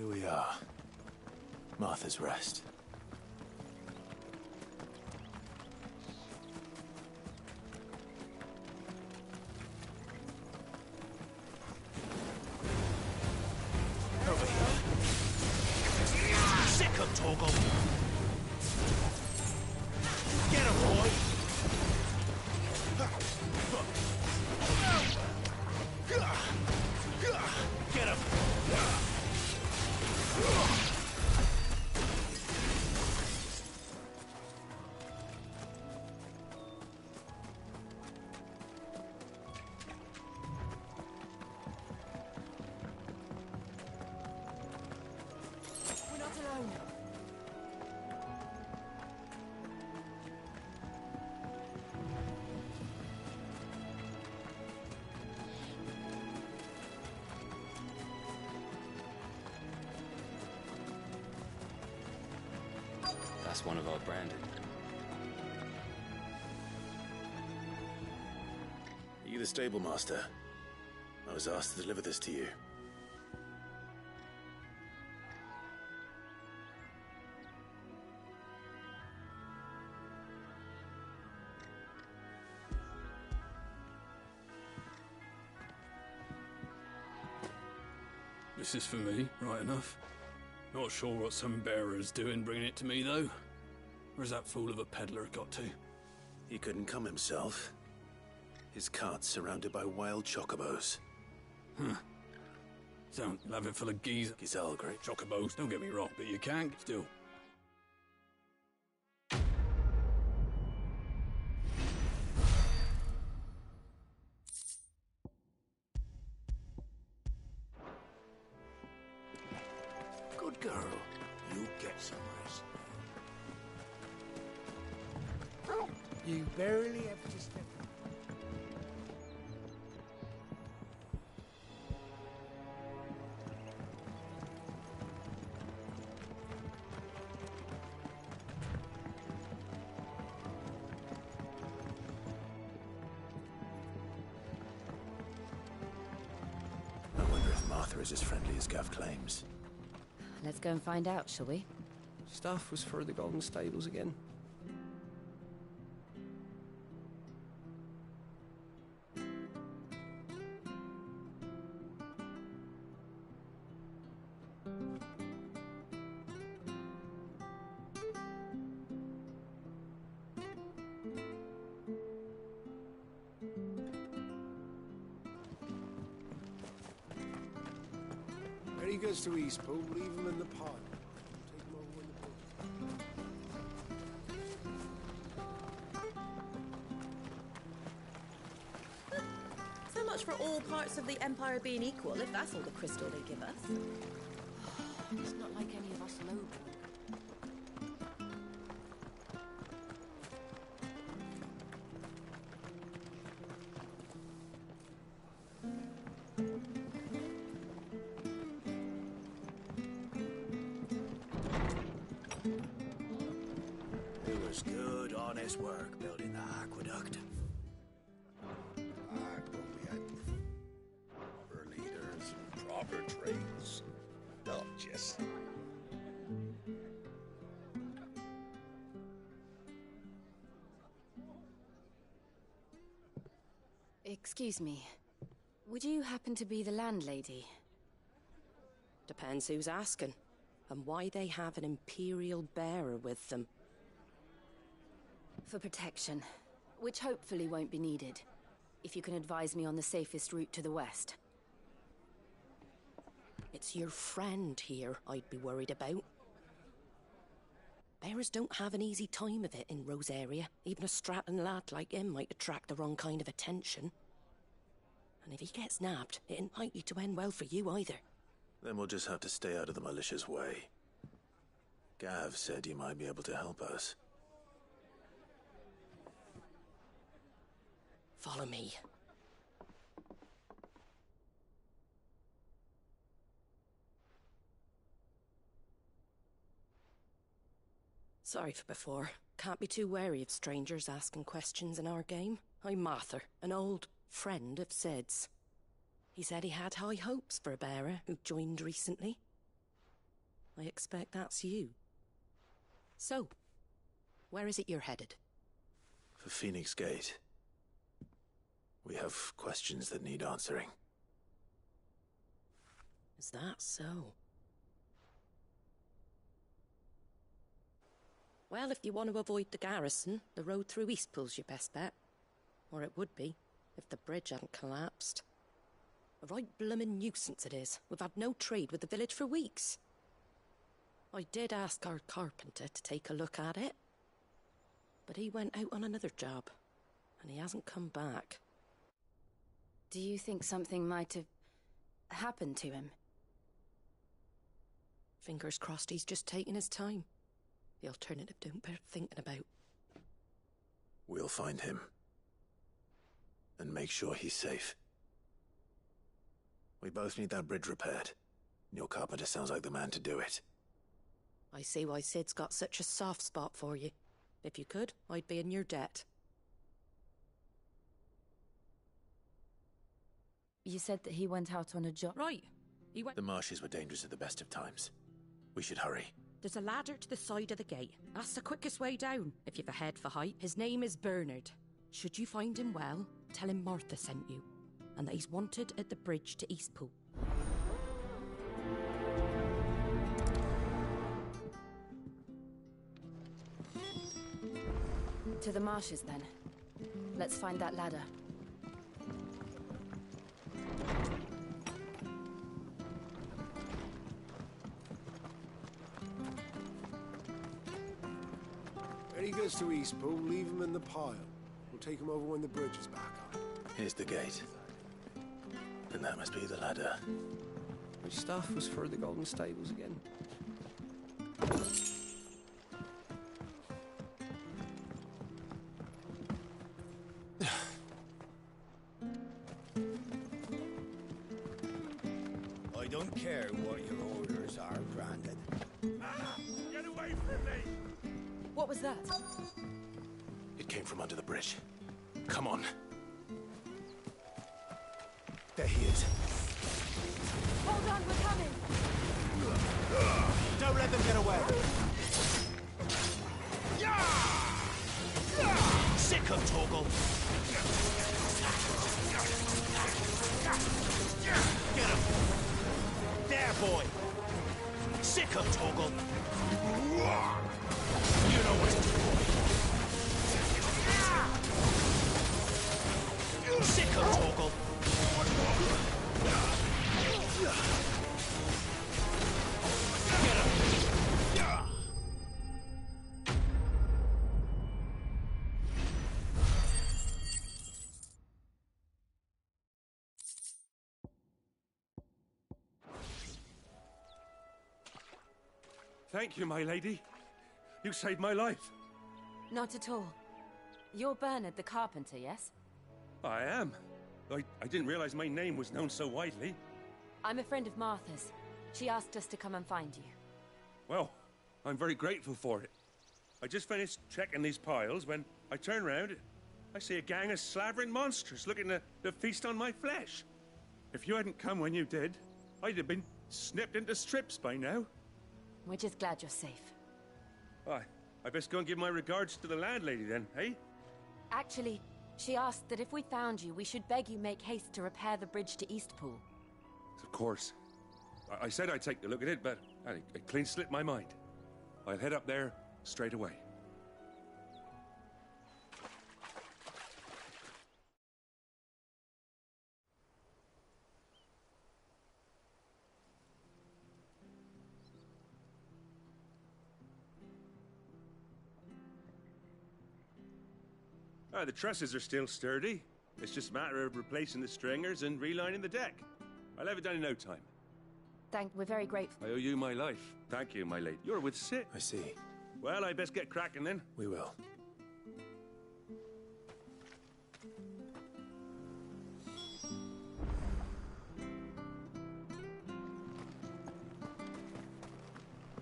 Here we are. Martha's Rest. Over here. Sick of Toggle. Get him, boy. Get him. We're not alone. That's one of our branded. Are you the stable master? I was asked to deliver this to you. This is for me, right enough. Not sure what some bearer's doing bringing it to me, though. Where's that fool of a peddler got to? He couldn't come himself. His cart's surrounded by wild chocobos. Huh. Sound have it full of geese. Gazelle, great. Chocobos, don't get me wrong, but you can still. Good girl. You get some rest. You barely have to step. I wonder if Martha is as friendly as Gav claims. Let's go and find out, shall we? Stuff was for the Golden Stables again. When he goes to Eastpool, leave him in the pod. Take him over in the boat. So much for all parts of the Empire being equal, if that's all the crystal they give us. It's not like any of us lowbrow. It was good, honest work building the aqueduct. But we had proper leaders and proper trades. Not just... Excuse me. Would you happen to be the landlady? Depends who's asking, and why they have an Imperial bearer with them. For protection, which hopefully won't be needed. If you can advise me on the safest route to the west. It's your friend here I'd be worried about. Bearers don't have an easy time of it in Rosaria. Even a Stratton lad like him might attract the wrong kind of attention. And if he gets nabbed, it ain't likely to end well for you either. Then we'll just have to stay out of the malicious way. Gav said you might be able to help us. Follow me. Sorry for before. Can't be too wary of strangers asking questions in our game. I'm Martha, an old friend of Sid's. He said he had high hopes for a bearer who joined recently. I expect that's you. So, where is it you're headed? For Phoenix Gate. We have questions that need answering. Is that so? Well, if you want to avoid the garrison, the road through Eastpool's your best bet. Or it would be, if the bridge hadn't collapsed. A right bloomin' nuisance it is. We've had no trade with the village for weeks. I did ask our carpenter to take a look at it. But he went out on another job, and he hasn't come back. Do you think something might have happened to him? Fingers crossed he's just taking his time. The alternative don't bear thinking about. We'll find him. And make sure he's safe. We both need that bridge repaired. Your carpenter sounds like the man to do it. I see why Sid's got such a soft spot for you. If you could, I'd be in your debt. You said that he went out on a job. Right. He went... The marshes were dangerous at the best of times. We should hurry. There's a ladder to the side of the gate. That's the quickest way down, if you've a head for height. His name is Bernard. Should you find him well, tell him Martha sent you, and that he's wanted at the bridge to Eastpool. To the marshes, then. Let's find that ladder. When he gets to Eastpool, leave him in the pile. We'll take him over when the bridge is back up. Here's the gate. And that must be the ladder. My staff was for the Golden Stables again. I don't care what your orders are, Grandad. Get away from me! What was that? It came from under the bridge. Come on. There he is. Hold on, we're coming! Don't let them get away! Sick of Torgal! Get him! There, boy! Sick of Torgal! You know what to do, boy! Sick of Torgal! Get him! Thank you, my lady. You saved my life. Not at all. You're Bernard the carpenter, yes? I am. I didn't realize my name was known so widely. I'm a friend of Martha's. She asked us to come and find you. Well, I'm very grateful for it. I just finished checking these piles when I turn around. I see a gang of slavering monsters looking to feast on my flesh. If you hadn't come when you did, I'd have been snipped into strips by now. We're just glad you're safe. I best go and give my regards to the landlady then, eh? Actually, she asked that if we found you, we should beg you make haste to repair the bridge to Eastpool. Of course. I said I'd take a look at it, but it clean slipped my mind. I'll head up there straight away. The trusses are still sturdy. It's just a matter of replacing the stringers and relining the deck. I'll have it done in no time. We're very grateful. I owe you my life. Thank you, my lady. You're with Sid. I see. Well, I best get cracking then. We will.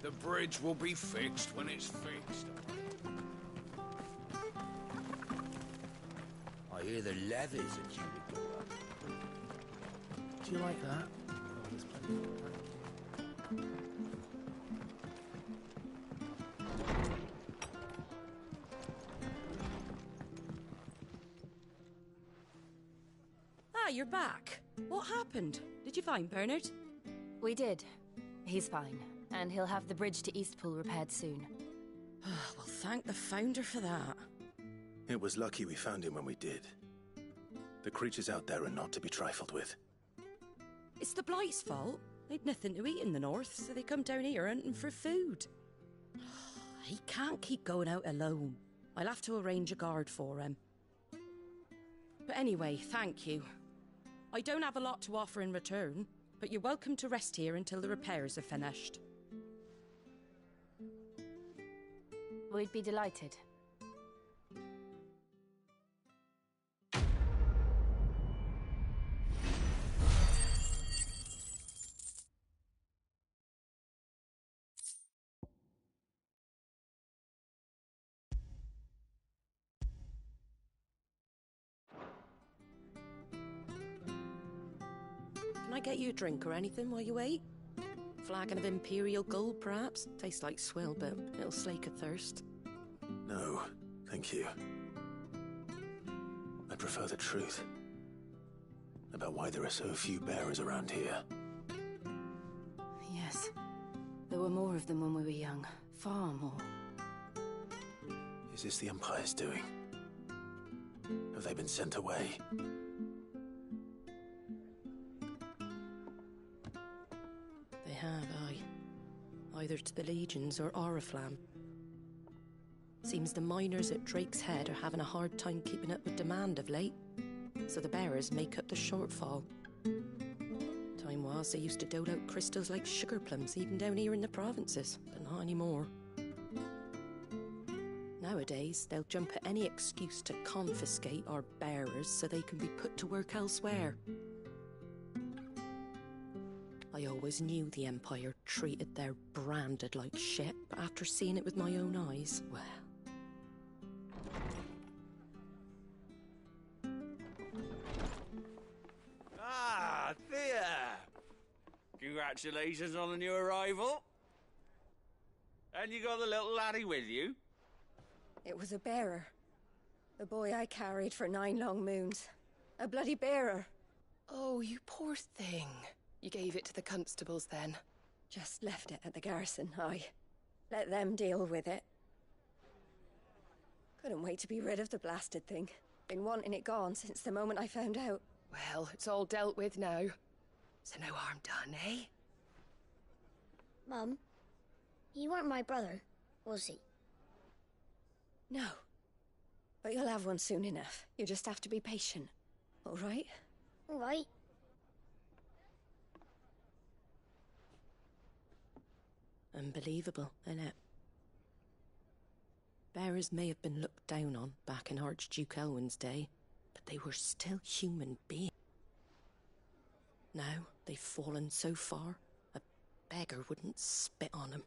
The bridge will be fixed when it's fixed. I hear the levies are due to go up. Do you like that? Oh, there's plenty of that. you're back. What happened? Did you find Bernard? We did. He's fine, and he'll have the bridge to Eastpool repaired soon. Well, thank the Founder for that. It was lucky we found him when we did. The creatures out there are not to be trifled with. It's the Blight's fault. They'd nothing to eat in the north, so they come down here hunting for food. He can't keep going out alone. I'll have to arrange a guard for him. But anyway, thank you. I don't have a lot to offer in return, but you're welcome to rest here until the repairs are finished. We'd be delighted. Can I get you a drink or anything while you wait? Flagon of Imperial Gold, perhaps? Tastes like swill, but it'll slake a thirst. No, thank you. I prefer the truth. About why there are so few bearers around here. Yes. There were more of them when we were young. Far more. Is this the Empire's doing? Have they been sent away? They have, aye. Either to the Legions or Oriflamme. Seems the miners at Drake's Head are having a hard time keeping up with demand of late, so the bearers make up the shortfall. Time was they used to dole out crystals like sugar plums even down here in the provinces, but not anymore. Nowadays, they'll jump at any excuse to confiscate our bearers so they can be put to work elsewhere. I always knew the Empire treated their branded like shit, but after seeing it with my own eyes, well... Ah, Thea! Congratulations on the new arrival. And you got the little laddie with you? It was a bearer. The boy I carried for 9 long moons. A bloody bearer. Oh, you poor thing. You gave it to the constables then? Just left it at the garrison, aye. Let them deal with it. Couldn't wait to be rid of the blasted thing. Been wanting it gone since the moment I found out. Well, it's all dealt with now. So no harm done, eh? Mum, he weren't my brother, was he? No. But you'll have one soon enough. You just have to be patient. All right? All right. Unbelievable, innit? Bearers may have been looked down on back in Archduke Elwin's day, but they were still human beings. Now they've fallen so far, a beggar wouldn't spit on them.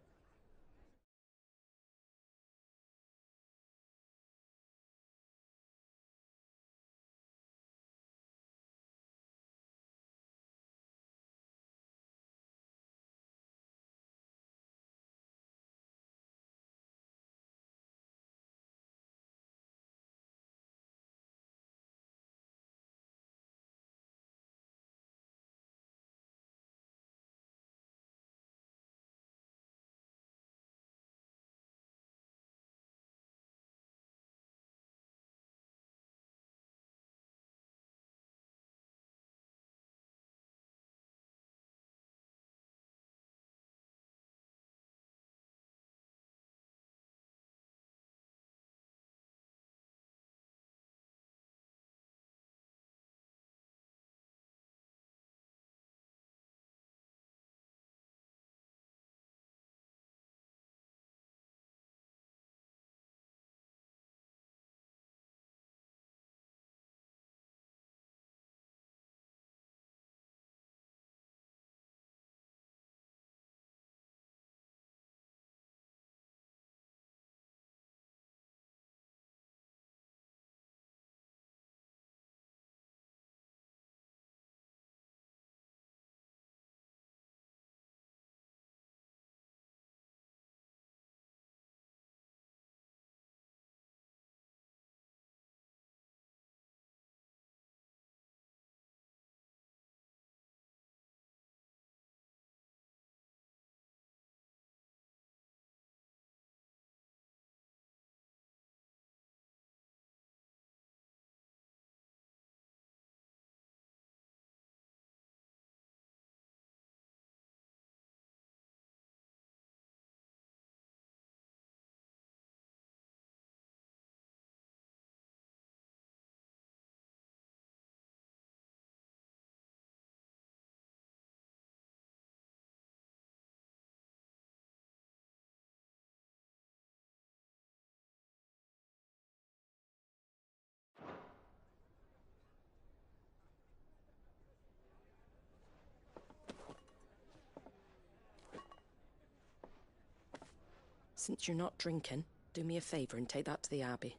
Since you're not drinking, do me a favour and take that to the Abbey.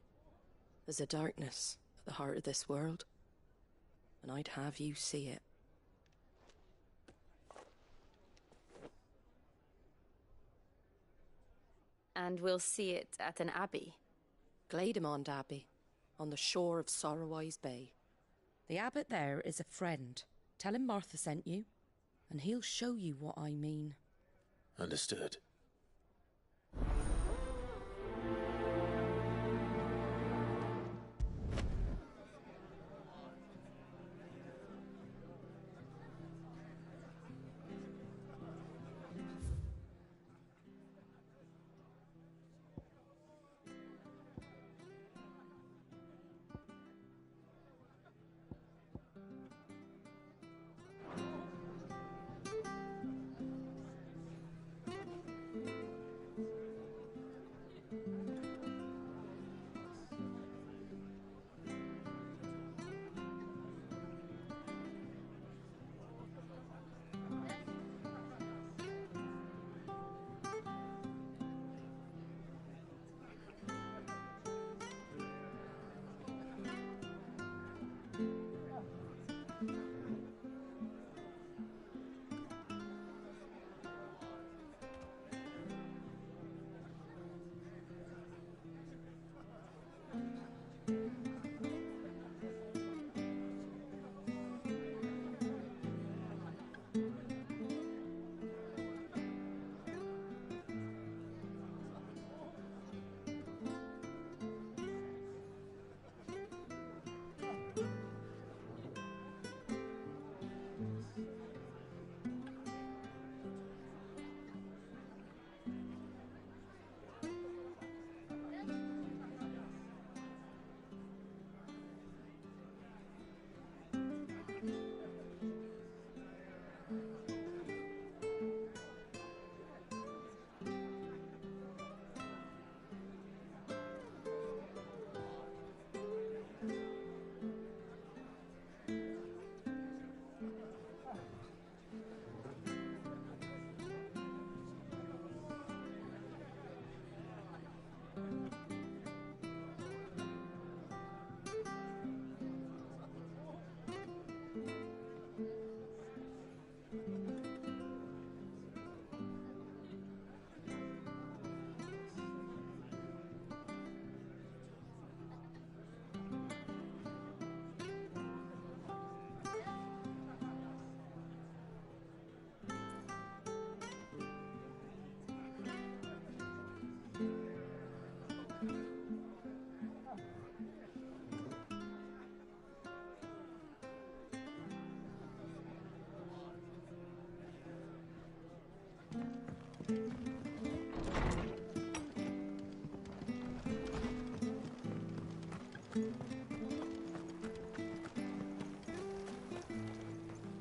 There's a darkness at the heart of this world, and I'd have you see it. And we'll see it at an abbey? Glademond Abbey, on the shore of Sorrowise Bay. The abbot there is a friend. Tell him Martha sent you, and he'll show you what I mean. Understood.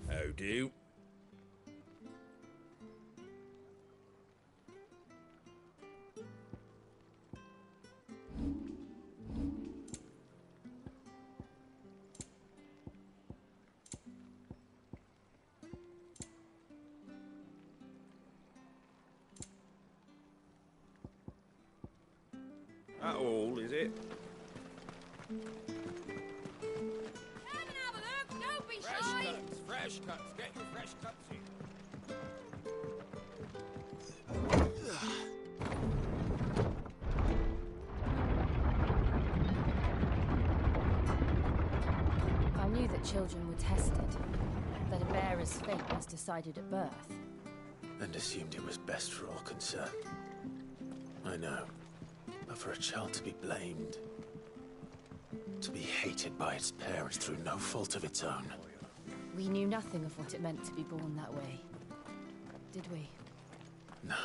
How do? That all, is it? Don't be Fresh shy! cuts, fresh cuts. Get your fresh cuts in. I knew that children were tested, that a bearer's fate was decided at birth. And assumed it was best for all concerned. I know. But for a child to be blamed, to be hated by its parents through no fault of its own. We knew nothing of what it meant to be born that way, did we? No.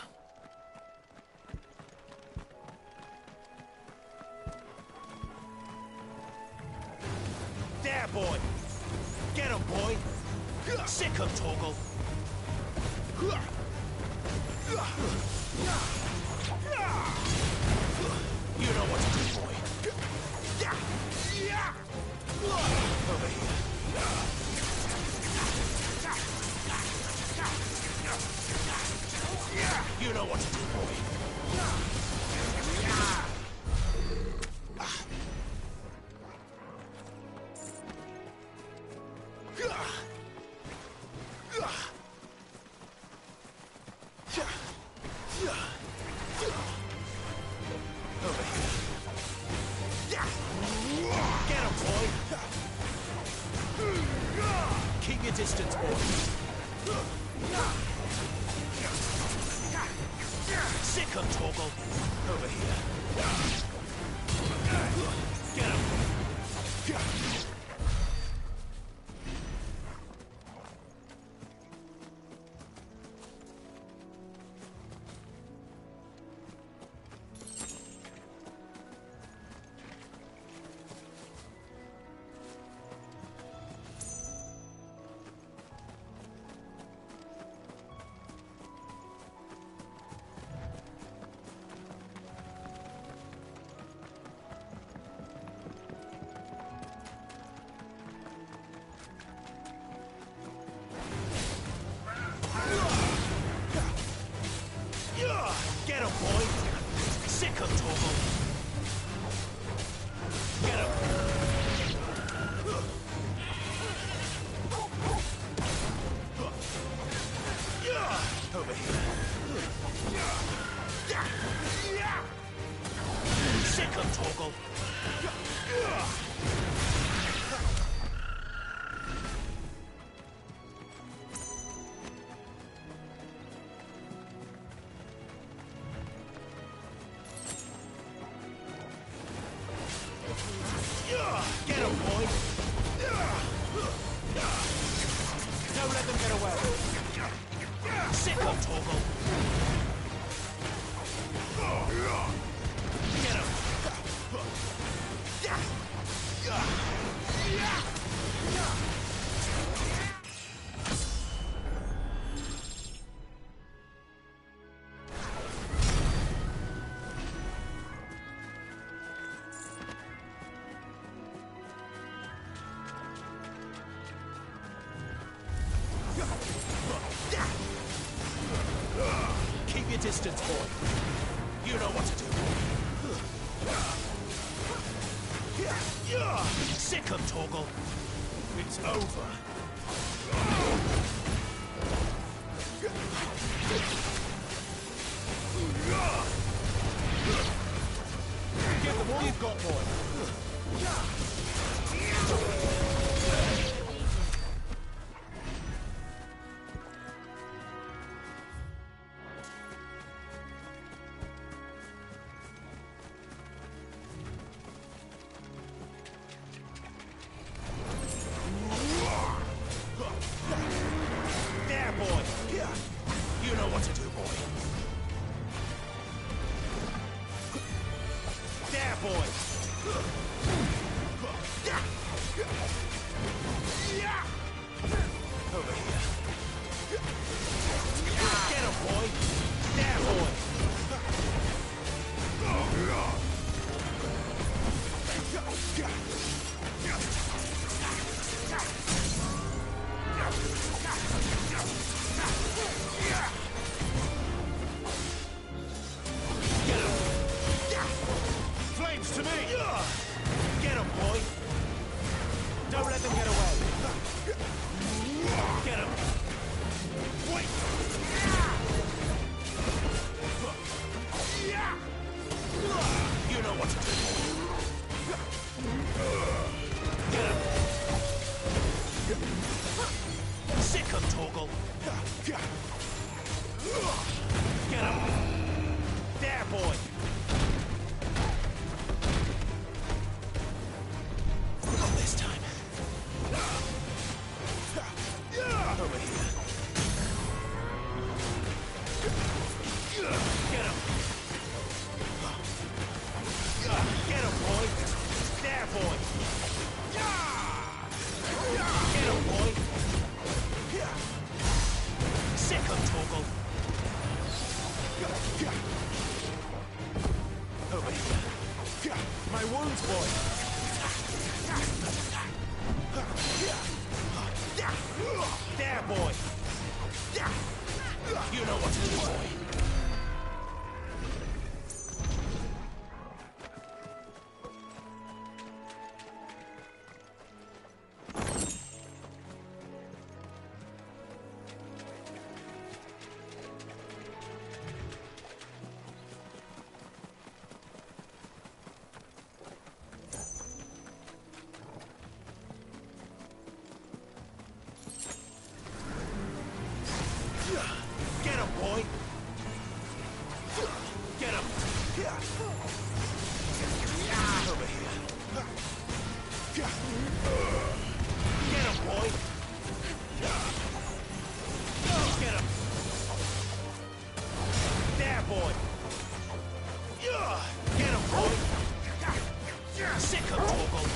There, boy! Get him, boy! Sick him, Torgal! You know what to do, boy. Over here. You know what to do, boy. Sick of Torgal. Over here. Get him. Get him, boy! Sick of Torgal! Get him! Over here. Sick of Torgal! Get him, boy! Don't let them get away! Sick of Torgal! Get him! Keep your distance, boy. You know what to do. Sick of Torgal. It's over. Give them all you've got, boy. There, boy! You know what to do, boy. There, boy! Over here. Get him, boy! There, boy! Flames to me! Get him, boy! Don't let them get away! Get him! Wait! You know what to do. Get him! Sick of Torgal! Get him! There, boy! Not this time. Over here. Get him! Get him, boy! There, boy! Get him, boy! Sick of Torgal! Over here. My wounds, boy! There, boy! You know what to do, boy! Get him, boy! Over here. Get him, boy. Get him. There, boy. Get him, boy. Sick him, Torgal.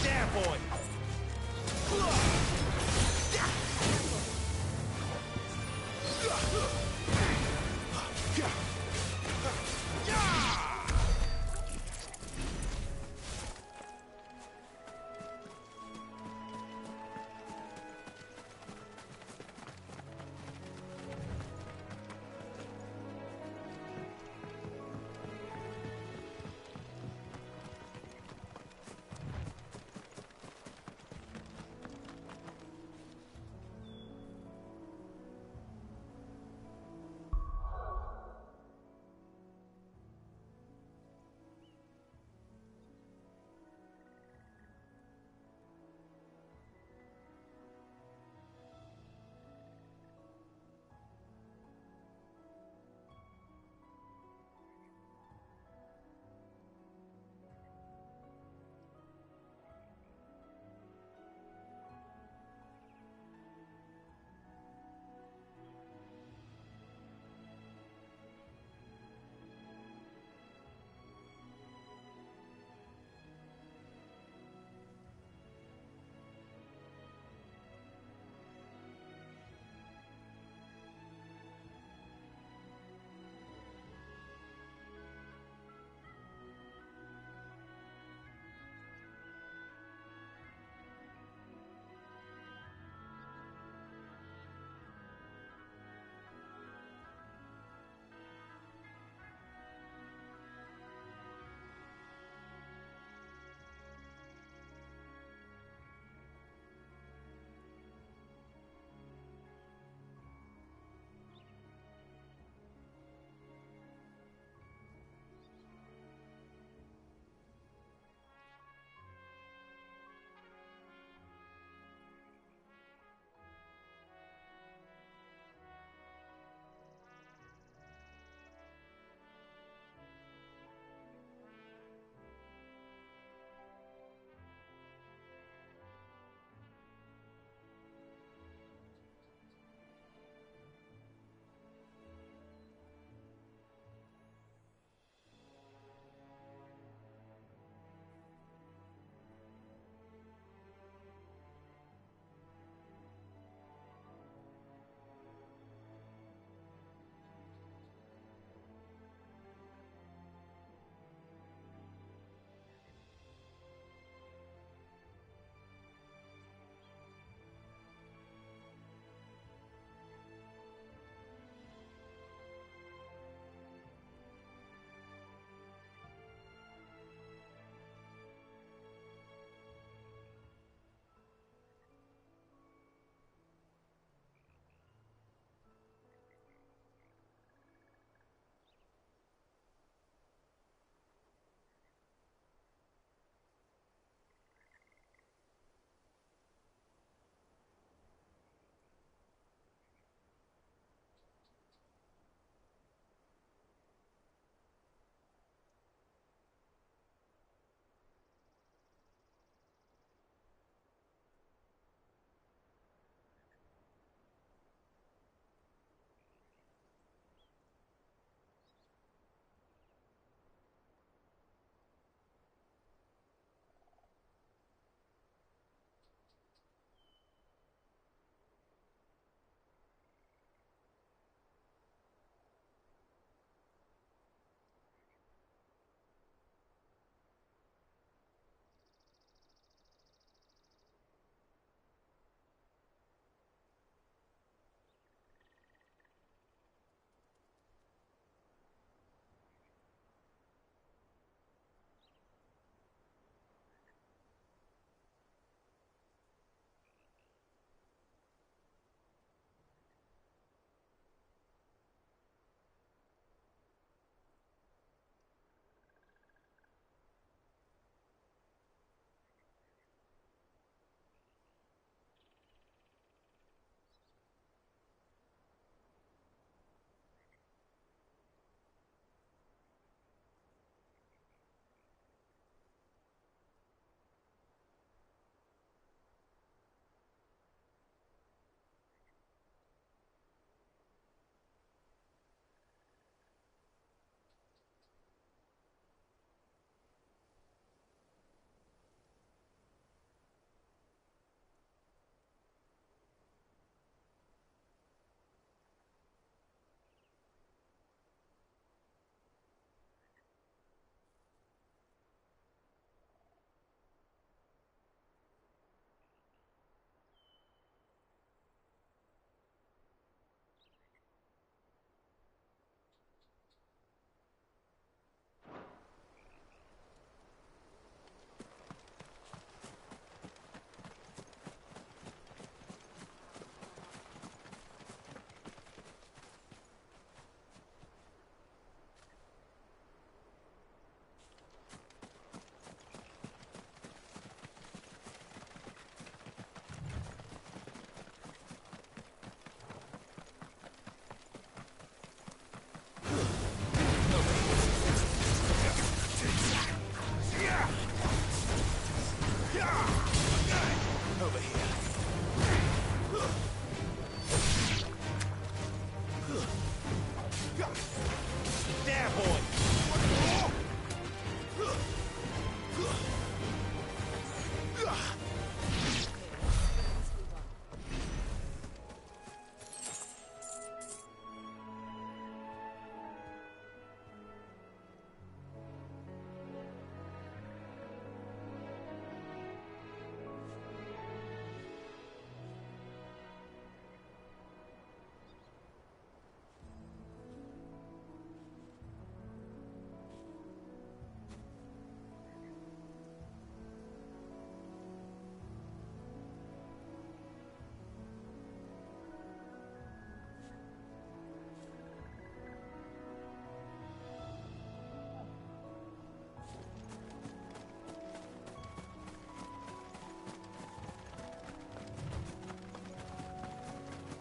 There, boy.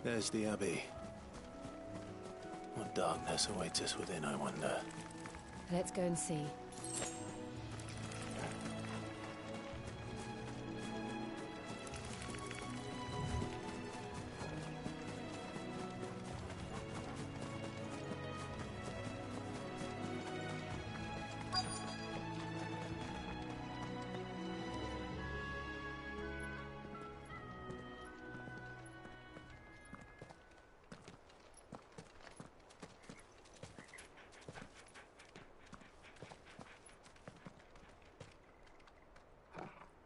There's the Abbey. What darkness awaits us within, I wonder? Let's go and see.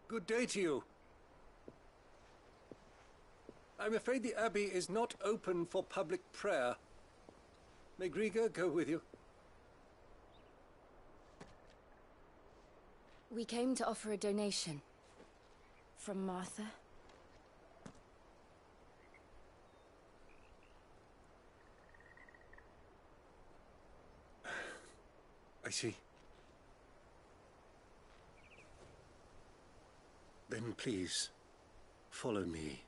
Good day to you. I'm afraid the Abbey is not open for public prayer. May Grieger go with you? We came to offer a donation. From Martha. I see. Then please, follow me.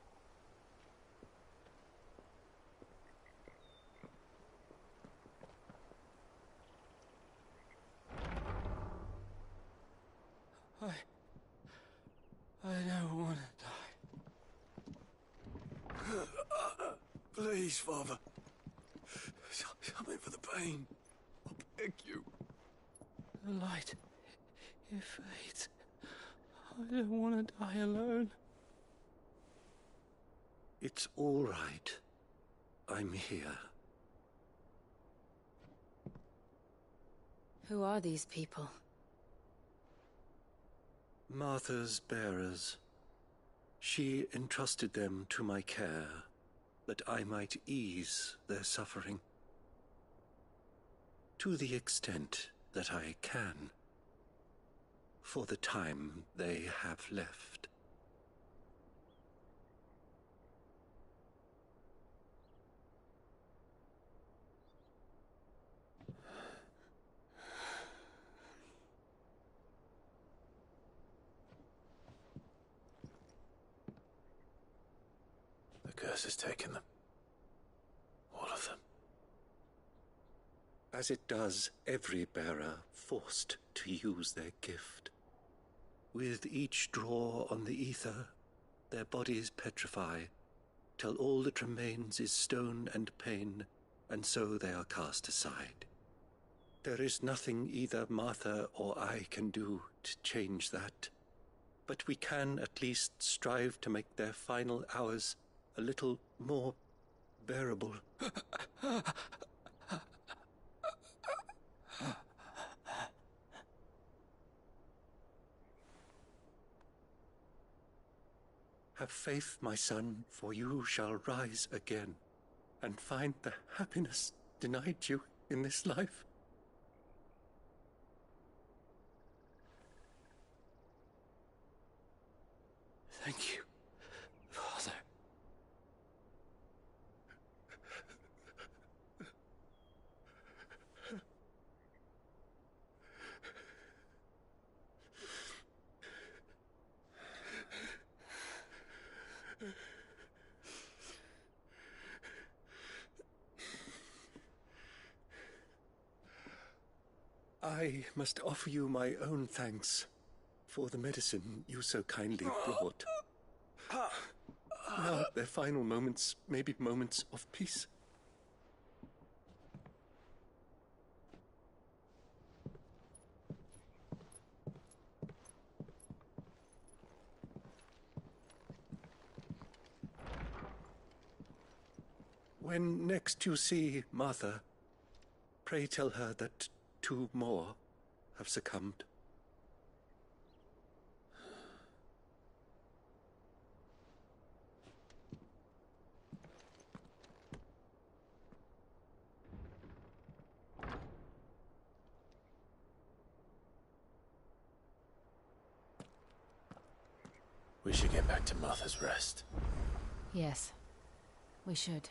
I don't want to die. Please, Father. Something for the pain. I beg you. The light, it fades. I don't want to die alone. It's all right. I'm here. Who are these people? Martha's bearers. She entrusted them to my care, that I might ease their suffering. To the extent that I can. For the time they have left. The curse has taken them. All of them. As it does every bearer forced to use their gift. With each draw on the ether, their bodies petrify, till all that remains is stone and pain, and so they are cast aside. There is nothing either Martha or I can do to change that, but we can at least strive to make their final hours a little more bearable. Have faith, my son, for you shall rise again, and find the happiness denied you in this life. Thank you, Father. I must offer you my own thanks for the medicine you so kindly brought. Now their final moments may be moments of peace. When next you see Martha, pray tell her that 2 more have succumbed. We should get back to Martha's Rest. Yes, we should.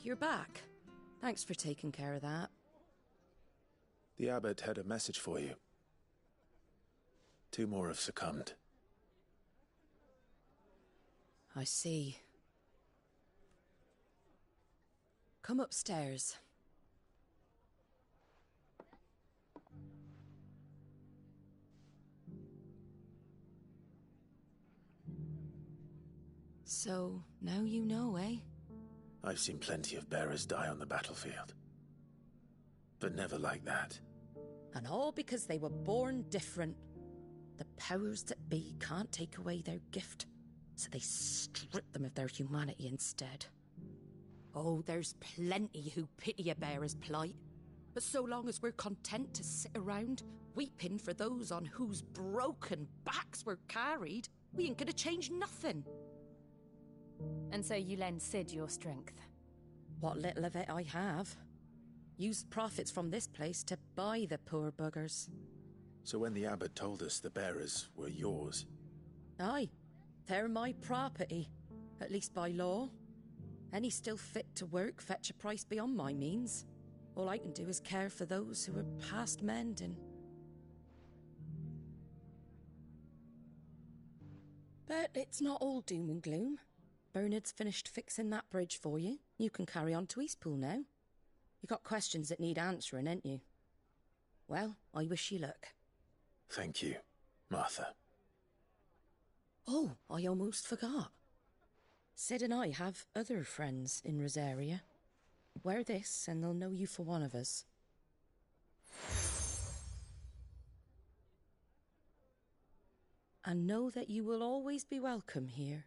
you're back. Thanks for taking care of that. The abbot had a message for you. 2 more have succumbed. I see. Come upstairs. So, now you know, eh? I've seen plenty of bearers die on the battlefield. But never like that. And all because they were born different. The powers that be can't take away their gift, so they strip them of their humanity instead. Oh, there's plenty who pity a bearer's plight. But so long as we're content to sit around, weeping for those on whose broken backs we're carried, we ain't gonna change nothing. And so you lend Sid your strength? What little of it I have. Used profits from this place to buy the poor buggers. So when the abbot told us the bearers were yours... Aye, they're my property, at least by law. Any still fit to work fetch a price beyond my means. All I can do is care for those who are past mending. But it's not all doom and gloom. Bernard's finished fixing that bridge for you. You can carry on to Eastpool now. You got questions that need answering, ain't you? Well, I wish you luck. Thank you, Martha. Oh, I almost forgot. Sid and I have other friends in Rosaria. Wear this and they'll know you for one of us. And know that you will always be welcome here.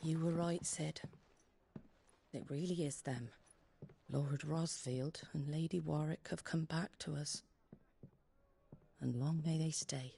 You were right, Sid. It really is them. Lord Rosfield and Lady Warwick have come back to us. And long may they stay.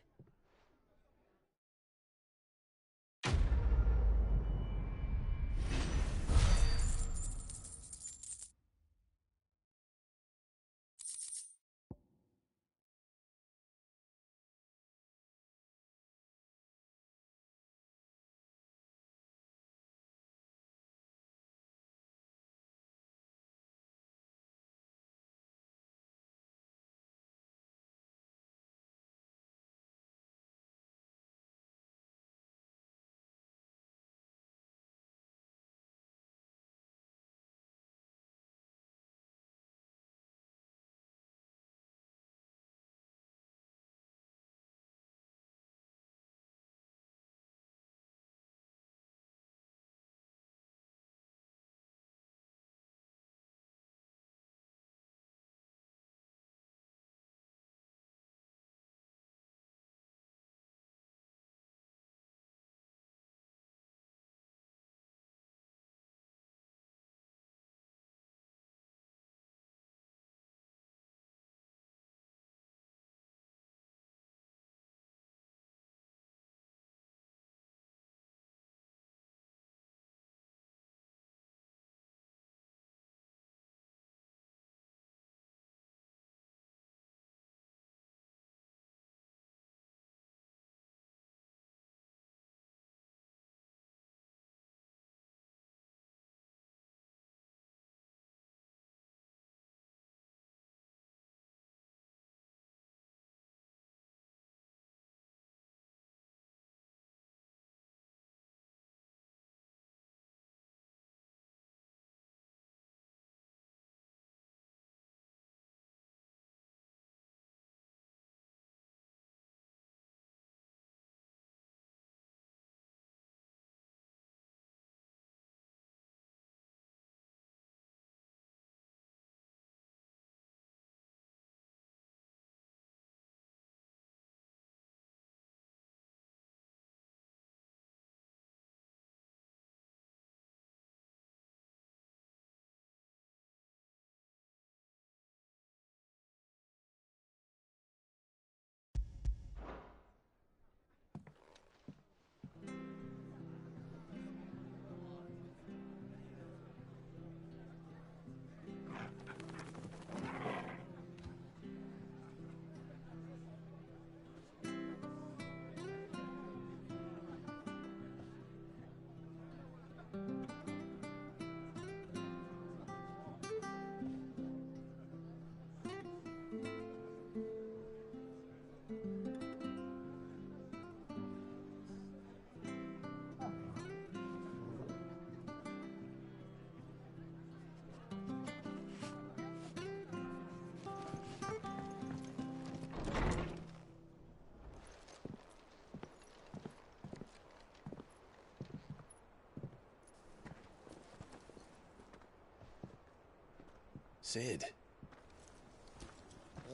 Sid.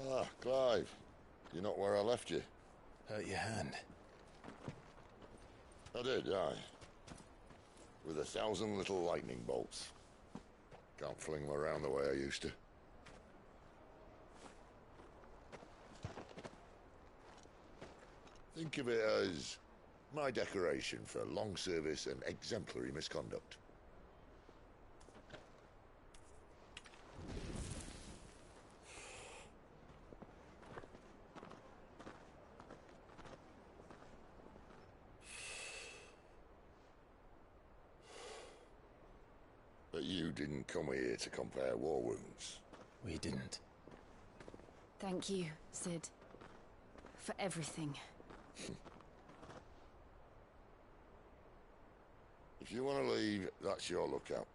Ah, Clive. You're not where I left you. Hurt your hand. I did, aye. With 1,000 little lightning bolts. Can't fling them around the way I used to. Think of it as my decoration for long service and exemplary misconduct. But you didn't come here to compare war wounds. We didn't. Thank you, Sid. For everything. If you want to leave, that's your lookout.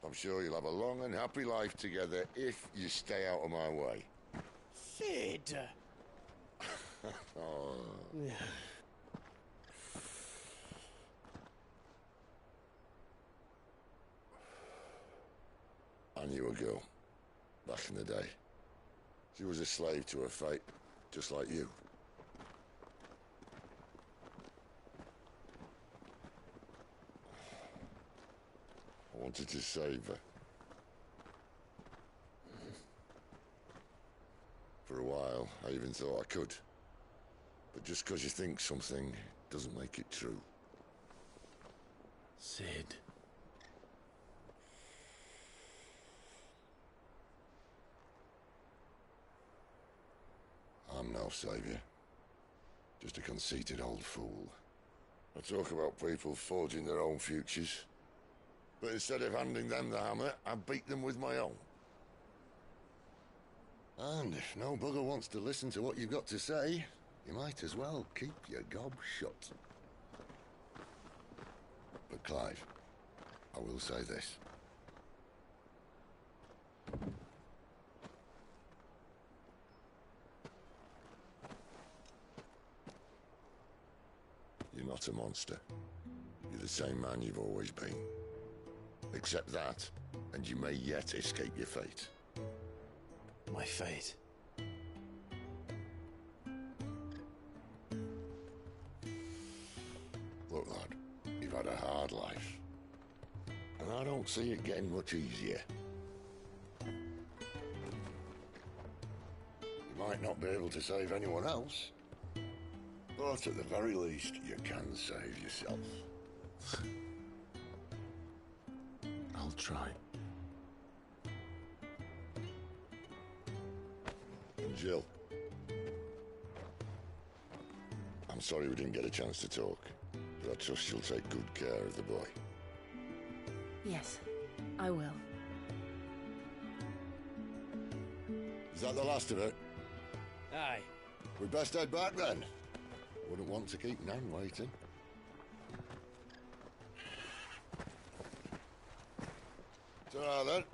I'm sure you'll have a long and happy life together if you stay out of my way. Sid! Oh. I knew a girl, back in the day. She was a slave to her fate, just like you. I wanted to save her. For a while, I even thought I could. But just because you think something doesn't make it true. Sid. I'm no savior. Just a conceited old fool. I talk about people forging their own futures. But instead of handing them the hammer, I beat them with my own. And if no bugger wants to listen to what you've got to say, you might as well keep your gob shut. But Clive, I will say this. You're not a monster. You're the same man you've always been. Accept that, and you may yet escape your fate. My fate? Look, lad, you've had a hard life. And I don't see it getting much easier. You might not be able to save anyone else, but at the very least, you can save yourself. I'll try. And Jill, I'm sorry we didn't get a chance to talk, but I trust you'll take good care of the boy. Yes, I will. Is that the last of it? Aye. We'd best head back then. Wouldn't want to keep Nan waiting. Ta-ra then.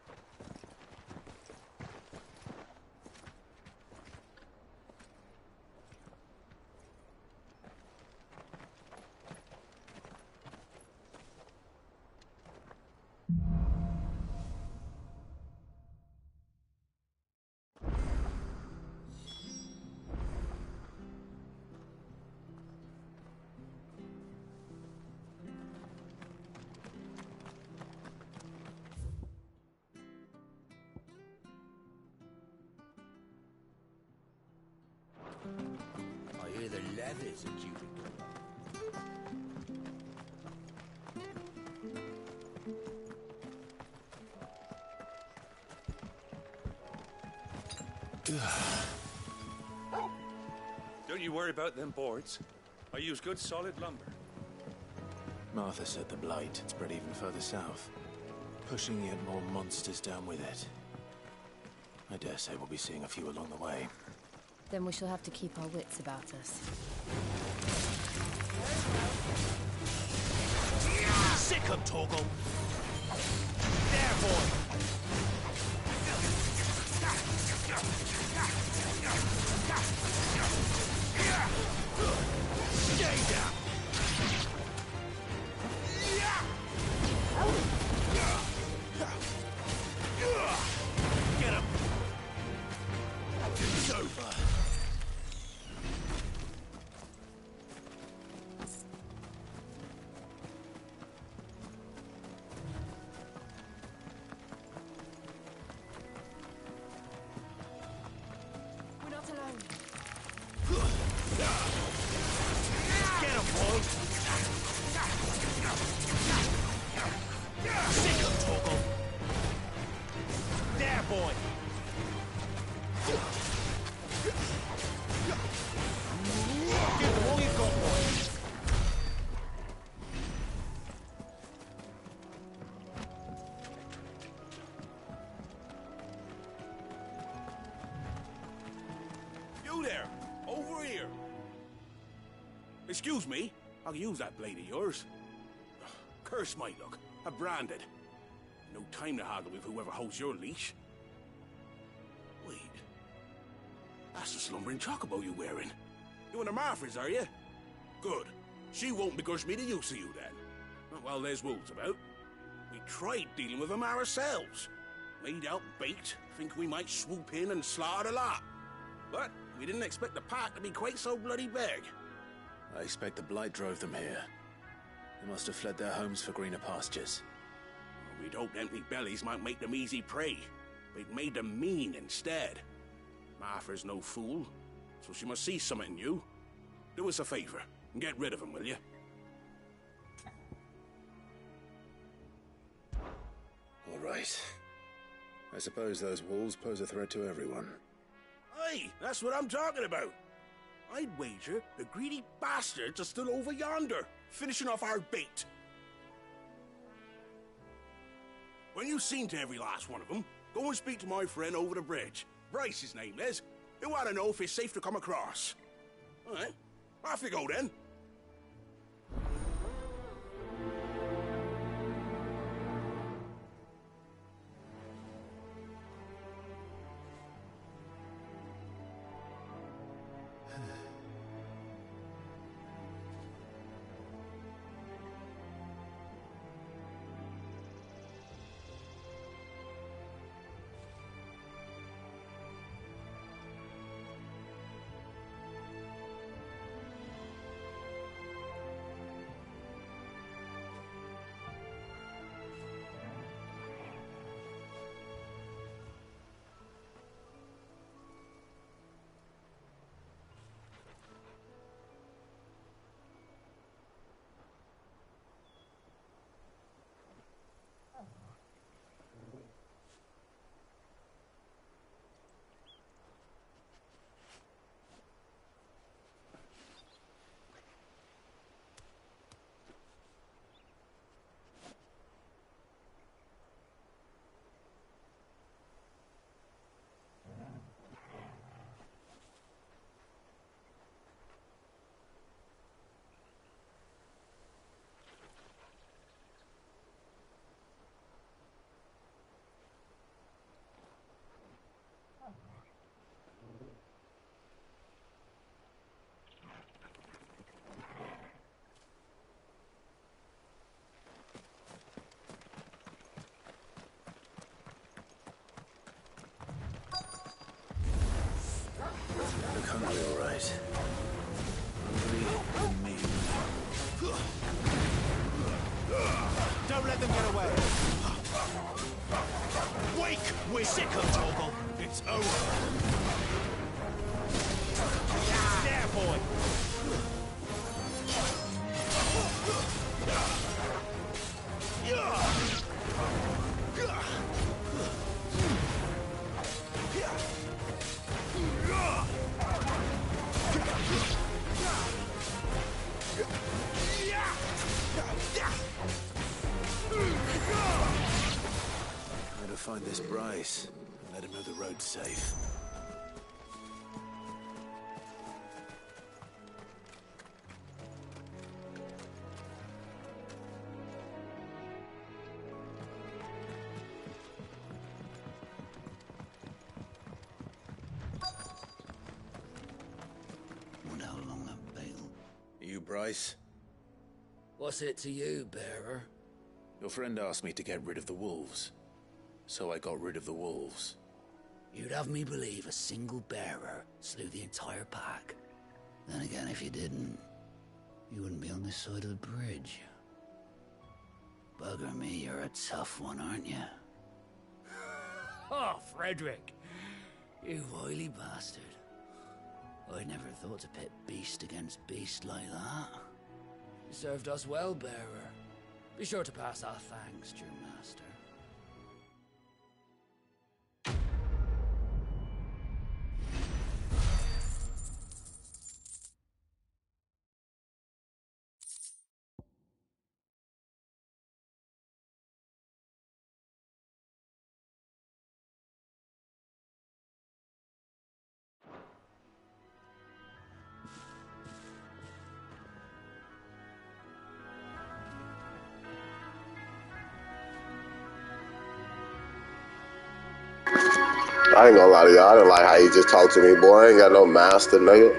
I hear the leathers are due to go up. Don't you worry about them boards. I use good solid lumber. Martha said the blight spread even further south, pushing yet more monsters down with it. I dare say we'll be seeing a few along the way. Then we shall have to keep our wits about us. Sick 'em, Torgal! There, boy! Stay down! Get him! Excuse me, I'll use that blade of yours. Curse my luck. I'm branded. No time to haggle with whoever holds your leash. Wait. That's the slumbering chocobo you're wearing. You and the Marfors, are you? Good. She won't begrudge me the use of you, then. Well, there's wolves about. We tried dealing with them ourselves. Laid out baked, think we might swoop in and slaughter the lot. But we didn't expect the pack to be quite so bloody big. I expect the blight drove them here. They must have fled their homes for greener pastures. Well, we'd hoped empty bellies might make them easy prey. But it made them mean instead. Martha's no fool, so she must see something in you. Do us a favor and get rid of them, will you? All right. I suppose those wolves pose a threat to everyone. Aye, that's what I'm talking about. I'd wager the greedy bastards are still over yonder, finishing off our bait. When you've seen to every last one of them, go and speak to my friend over the bridge. Bryce, his name is. He'll want to know if it's safe to come across. All right, off you go then. Look hungry, all right. Hungry and mean. Don't let them get away! Wake! We're sick of Torgal! It's over! There, boy! Gotta find this Bryce and let him know the road's safe. Wonder how long that bail. You Bryce? What's it to you, bearer? Your friend asked me to get rid of the wolves. So I got rid of the wolves. You'd have me believe a single bearer slew the entire pack. Then again, if you didn't, you wouldn't be on this side of the bridge. Bugger me, you're a tough one, aren't you? Oh, Frederick! You wily bastard. I'd never thought to pit beast against beast like that. You served us well, bearer. Be sure to pass our thanks to your master. I ain't gonna lie to y'all. I didn't like how you just talked to me, boy. I ain't got no master, nigga.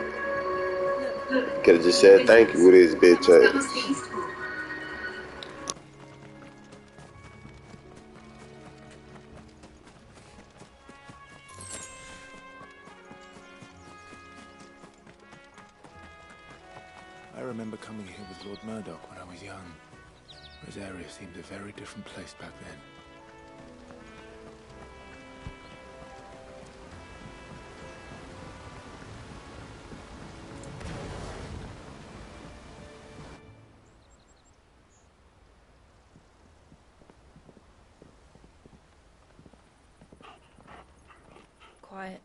Could've just said thank you with his bitch ass. I remember coming here with Lord Murdoch when I was young. Rosaria seemed a very different place back then. Quiet,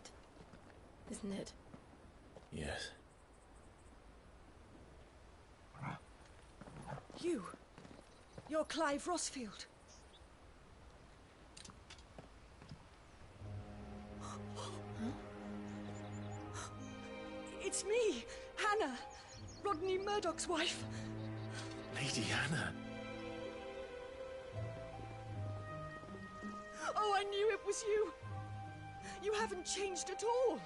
isn't it? Yes. You're Clive Rossfield. It's me, Hannah, Rodney Murdoch's wife. Lady Hannah. Oh, I knew it was you. You haven't changed at all.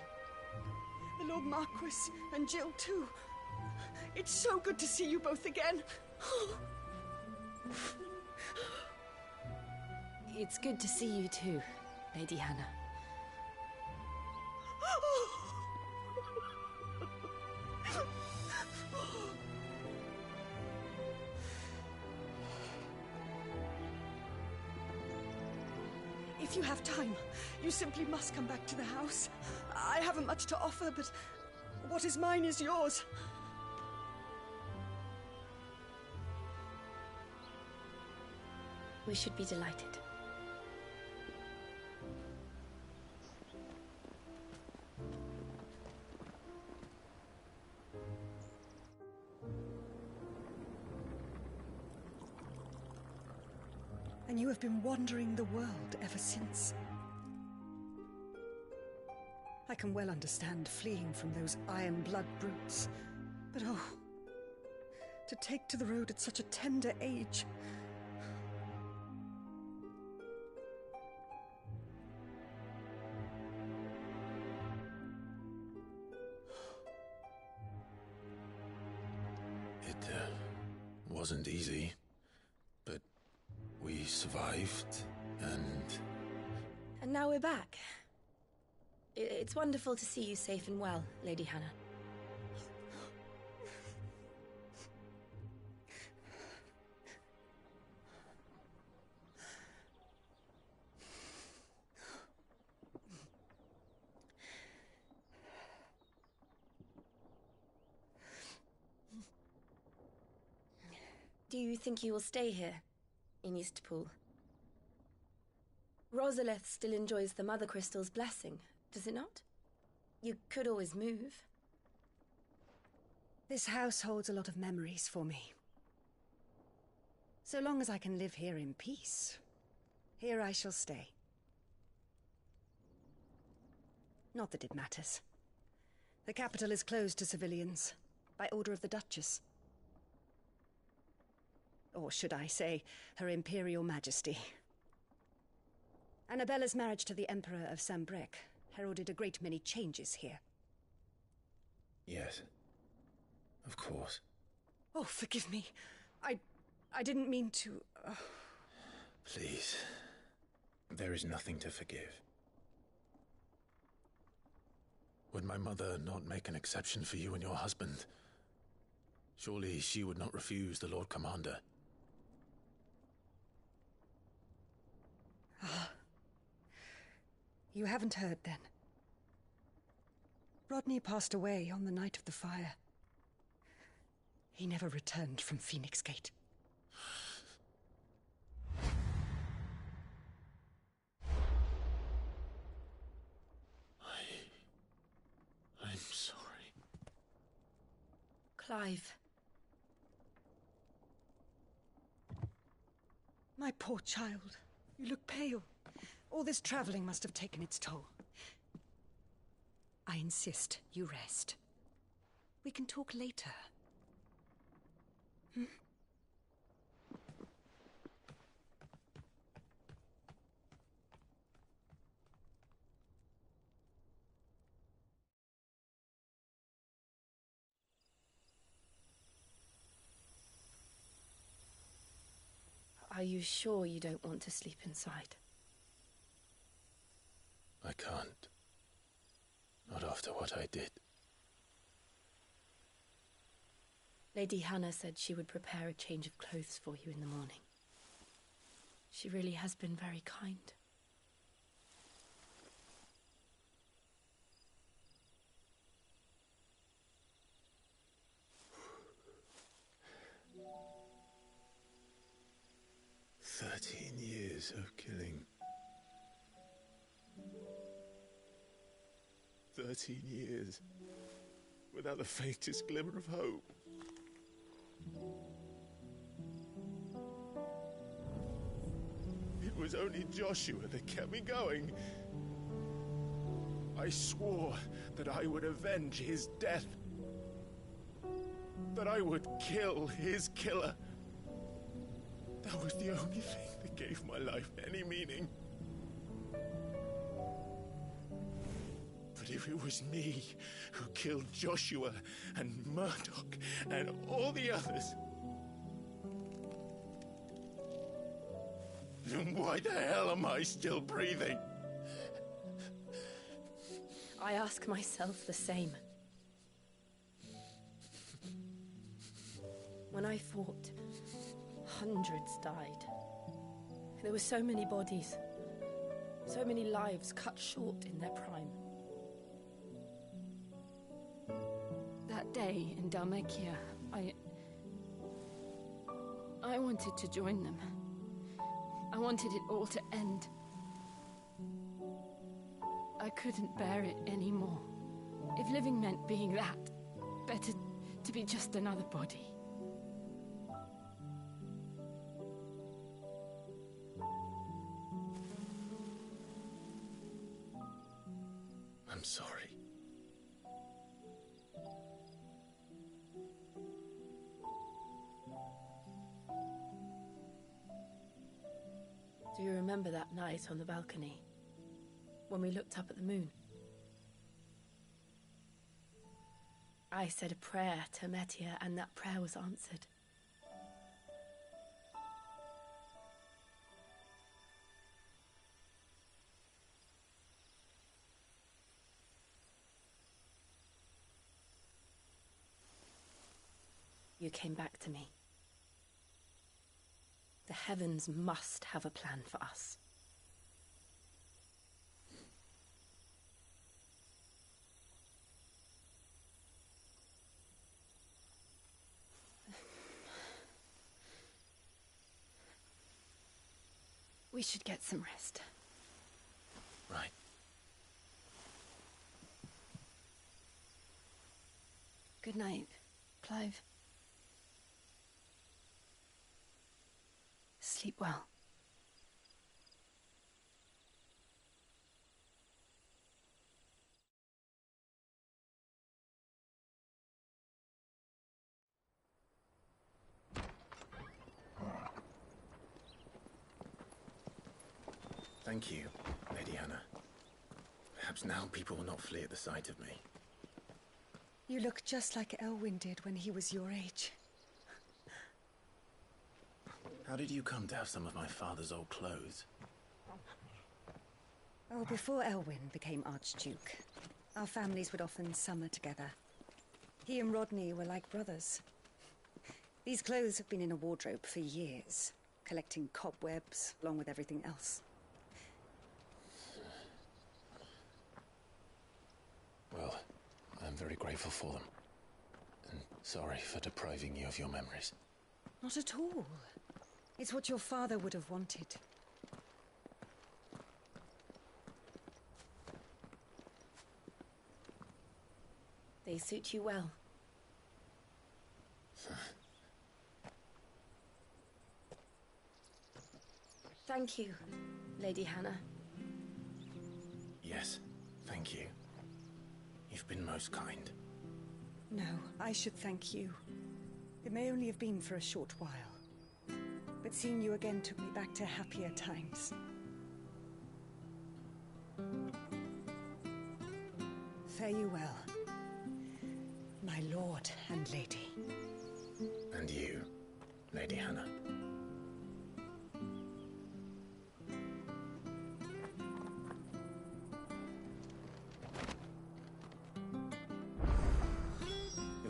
The Lord Marquis and Jill too. It's so good to see you both again. It's good to see you too, Lady Hannah. If you have time, you simply must come back to the house. I haven't much to offer, but what is mine is yours. We should be delighted. And you have been wandering the world ever since. I can well understand fleeing from those iron blood brutes, but oh, to take to the road at such a tender age. It wasn't easy, but we survived, and... And now we're back. It's wonderful to see you safe and well, Lady Hannah. Do you think you will stay here, in Eastpool? Rosaleth still enjoys the Mother Crystal's blessing, does it not? You could always move. This house holds a lot of memories for me. So long as I can live here in peace, here I shall stay. Not that it matters. The capital is closed to civilians, by order of the Duchess. Or should I say, Her Imperial Majesty. Annabella's marriage to the Emperor of Sambrec heralded a great many changes here. Yes. Of course. Oh, forgive me. I didn't mean to... Please. There is nothing to forgive. Would my mother not make an exception for you and your husband? Surely she would not refuse the Lord Commander. You haven't heard, then. Rodney passed away on the night of the fire. He never returned from Phoenix Gate. I'm sorry. Clive. My poor child. You look pale. All this traveling must have taken its toll. I insist you rest. We can talk later. Hmm? Are you sure you don't want to sleep inside? I can't. Not after what I did. Lady Hannah said she would prepare a change of clothes for you in the morning. She really has been very kind. Years of killing. 13 years without the faintest glimmer of hope. It was only Joshua that kept me going. I swore that I would avenge his death. That I would kill his killer. That was the only thing that gave my life any meaning. But if it was me who killed Joshua and Murdoch and all the others, then why the hell am I still breathing? I ask myself the same. When I fought, hundreds died. There were so many bodies, so many lives cut short in their prime. That day in Dalmekia, I wanted to join them. I wanted it all to end. I couldn't bear it anymore. If living meant being that, better to be just another body. I'm sorry. Do you remember that night on the balcony, when we looked up at the moon? I said a prayer to Metia, and that prayer was answered. You came back to me. The heavens must have a plan for us. We should get some rest. Right. Good night, Clive. Sleep well. Thank you, Lady Hannah. Perhaps now people will not flee at the sight of me. You look just like Elwyn did when he was your age. How did you come to have some of my father's old clothes? Oh, before Elwyn became Archduke, our families would often summer together. He and Rodney were like brothers. These clothes have been in a wardrobe for years, collecting cobwebs along with everything else. Well, I'm very grateful for them. And sorry for depriving you of your memories. Not at all. It's what your father would have wanted. They suit you well. Thank you, Lady Hannah. Yes, thank you. You've been most kind. No, I should thank you. It may only have been for a short while, but seeing you again took me back to happier times. Fare you well, my lord and lady. And you, Lady Hannah.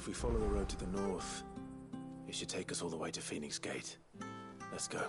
If we follow the road to the north, it should take us all the way to Phoenix Gate. Let's go.